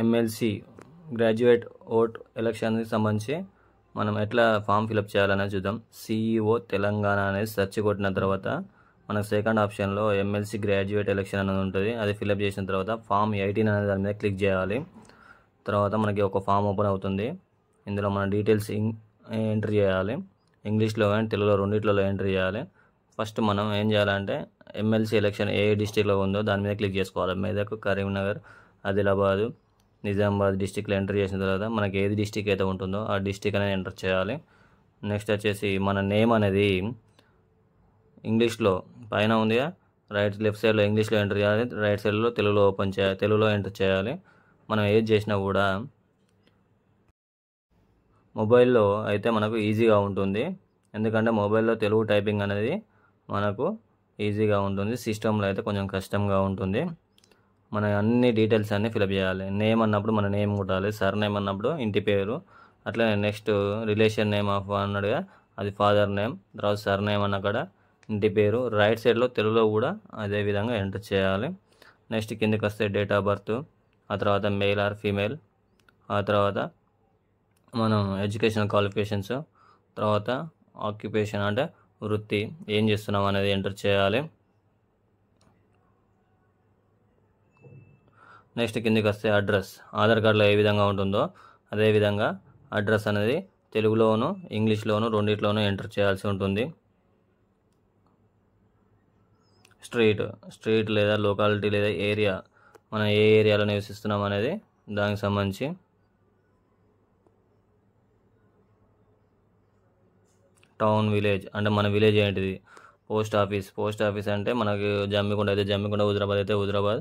MLC graduate vote ఎలక్షన్కి సంబంధించి మనం ఎట్లా ఫామ్ ఫిలప్ చేయాలనేది చూద్దాం. సిఈఓ తెలంగాణ అనేది సెర్చ్ కొట్టిన తర్వాత మనకు సెకండ్ ఆప్షన్లో ఎమ్మెల్సీ గ్రాడ్యుయేట్ ఎలక్షన్ అనేది ఉంటుంది. అది ఫిలప్ చేసిన తర్వాత ఫామ్ 18 అనేది దాని మీద క్లిక్ చేయాలి. తర్వాత మనకి ఒక ఫామ్ ఓపెన్ అవుతుంది. ఇందులో మన డీటెయిల్స్ ఎంట్రీ చేయాలి. ఇంగ్లీష్లో కానీ తెలుగులో రెండిట్లలో ఎంట్రీ చేయాలి. ఫస్ట్ మనం ఏం చేయాలంటే ఎమ్మెల్సీ ఎలక్షన్ ఏ డిస్టిక్లో ఉందో దాని మీద క్లిక్ చేసుకోవాలి. మెదక్, కరీంనగర్, ఆదిలాబాద్, నిజామాబాద్ డిస్టిక్లో ఎంటర్ చేసిన తర్వాత మనకి ఏది డిస్టిక్ అయితే ఉంటుందో ఆ డిస్టిక్ అనేది ఎంటర్ చేయాలి. నెక్స్ట్ వచ్చేసి మన నేమ్ అనేది ఇంగ్లీష్లో పైన ఉందిగా, లెఫ్ట్ సైడ్లో ఇంగ్లీష్లో ఎంటర్ చేయాలి, రైట్ సైడ్లో తెలుగులో తెలుగులో ఎంటర్ చేయాలి. మనం ఏది చేసినా కూడా మొబైల్లో అయితే మనకు ఈజీగా ఉంటుంది. ఎందుకంటే మొబైల్లో తెలుగు టైపింగ్ అనేది మనకు ఈజీగా ఉంటుంది. సిస్టంలో అయితే కొంచెం కష్టంగా ఉంటుంది. మన అన్ని డీటెయిల్స్ అన్నీ ఫిలప్ చేయాలి. నేమ్ అన్నప్పుడు మన నేమ్ కొట్టాలి. సర్ నేమ్ అన్నప్పుడు ఇంటి పేరు. అట్లనే నెక్స్ట్ రిలేషన్ నేమ్ ఆఫ్ అన్నాడుగా, అది ఫాదర్ నేమ్. తర్వాత సర్ నేమ్ అన్న కాడ ఇంటి పేరు. రైట్ సైడ్లో తెలుగులో కూడా అదే విధంగా ఎంటర్ చేయాలి. నెక్స్ట్ కిందకి వస్తే డేట్ ఆఫ్ బర్త్, ఆ తర్వాత మేల్ ఆర్ ఫీమేల్, ఆ తర్వాత మనం ఎడ్యుకేషనల్ క్వాలిఫికేషన్స్, తర్వాత ఆక్యుపేషన్ అంటే వృత్తి, ఏం చేస్తున్నాం అనేది ఎంటర్ చేయాలి. నెక్స్ట్ కిందకి వస్తే అడ్రస్, ఆధార్ కార్డులో ఏ విధంగా ఉంటుందో అదేవిధంగా అడ్రస్ అనేది తెలుగులోను ఇంగ్లీష్లోను రెండిట్లోనూ ఎంటర్ చేయాల్సి ఉంటుంది. స్ట్రీట్ లేదా లొకాలిటీ లేదా ఏరియా, మనం ఏ ఏరియాలో నివసిస్తున్నాం అనేది దానికి సంబంధించి. టౌన్, విలేజ్ అంటే మన విలేజ్ ఏంటిది. పోస్ట్ ఆఫీస్ అంటే మనకి జమ్మికుంట అయితే జమ్మికుంట, హుజరాబాద్ అయితే హుజరాబాద్,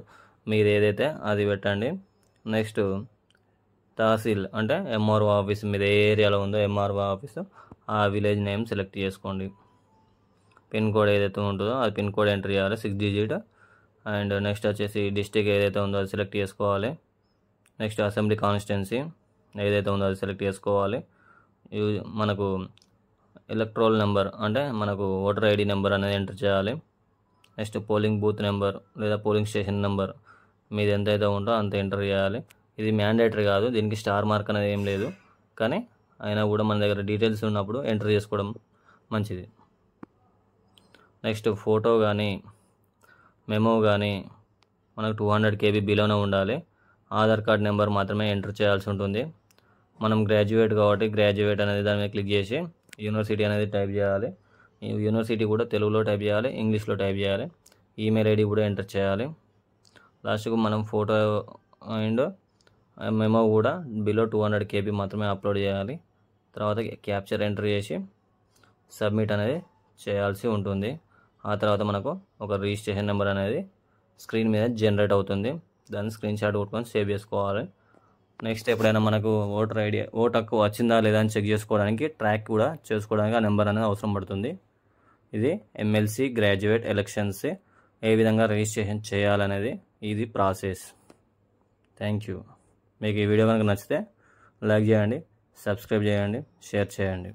మీరు ఏదైతే అది పెట్టండి. నెక్స్ట్ తహసీల్ అంటే ఎంఆర్ఓ ఆఫీస్, మీరు ఏ ఏరియాలో ఉందో ఎంఆర్ఓ ఆఫీసు ఆ విలేజ్ నేమ్ సెలెక్ట్ చేసుకోండి. పిన్ కోడ్ ఏదైతే ఉంటుందో అది పిన్ కోడ్ ఎంటర్ చేయాలి, 6 డిజిట్. అండ్ నెక్స్ట్ వచ్చేసి డిస్టిక్ ఏదైతే ఉందో అది సెలెక్ట్ చేసుకోవాలి. నెక్స్ట్ అసెంబ్లీ కాన్స్టిట్యున్సీ ఏదైతే ఉందో అది సెలెక్ట్ చేసుకోవాలి. మనకు ఎలక్ట్రోల్ నెంబర్ అంటే మనకు ఓటర్ ఐడి నెంబర్ అనేది ఎంటర్ చేయాలి. నెక్స్ట్ పోలింగ్ బూత్ నెంబర్ లేదా పోలింగ్ స్టేషన్ నెంబర్ మీది ఎంతైతే ఉందో అంత ఎంటర్ చేయాలి. ఇది మ్యాండేటరీ కాదు, దీనికి స్టార్ మార్క్ అనేది ఏం లేదు, కానీ అయినా కూడా మన దగ్గర డీటెయిల్స్ ఉన్నప్పుడు ఎంటర్ చేసుకోవడం మంచిది. నెక్స్ట్ ఫోటో కానీ మెమో కానీ మనకు 200 KB బిలోనే ఉండాలి. ఆధార్ కార్డ్ నెంబర్ మాత్రమే ఎంటర్ చేయాల్సి ఉంటుంది. మనం గ్రాడ్యుయేట్ కాబట్టి గ్రాడ్యుయేట్ అనేది దాని మీద క్లిక్ చేసి యూనివర్సిటీ అనేది టైప్ చేయాలి. యూనివర్సిటీ కూడా తెలుగులో టైప్ చేయాలి, ఇంగ్లీష్లో టైప్ చేయాలి. ఈమెయిల్ ఐడి కూడా ఎంటర్ చేయాలి. లాస్ట్కు మనం ఫోటో అండ్ మెమో కూడా బిలో 200 KB మాత్రమే అప్లోడ్ చేయాలి. తర్వాత క్యాప్చర్ ఎంటర్ చేసి సబ్మిట్ అనేది చేయాల్సి ఉంటుంది. ఆ తర్వాత మనకు ఒక రిజిస్ట్రేషన్ నెంబర్ అనేది స్క్రీన్ మీద జనరేట్ అవుతుంది. దాన్ని స్క్రీన్ షాట్ కొట్టుకొని సేవ్ చేసుకోవాలి. నెక్స్ట్ ఎప్పుడైనా మనకు ఓటు హక్కు వచ్చిందా లేదా అని చెక్ చేసుకోవడానికి ట్రాక్ కూడా చేసుకోవడానికి ఆ నెంబర్ అనేది అవసరం పడుతుంది. ఇది ఎమ్మెల్సీ గ్రాడ్యుయేట్ ఎలక్షన్స్ ఏ విధంగా రిజిస్ట్రేషన్ చేయాలనేది ఇది ప్రాసెస్. Thank you. మీకు ఈ వీడియో కనుక నచ్చితే లైక్ చేయండి, సబ్స్క్రైబ్ చేయండి, షేర్ చేయండి.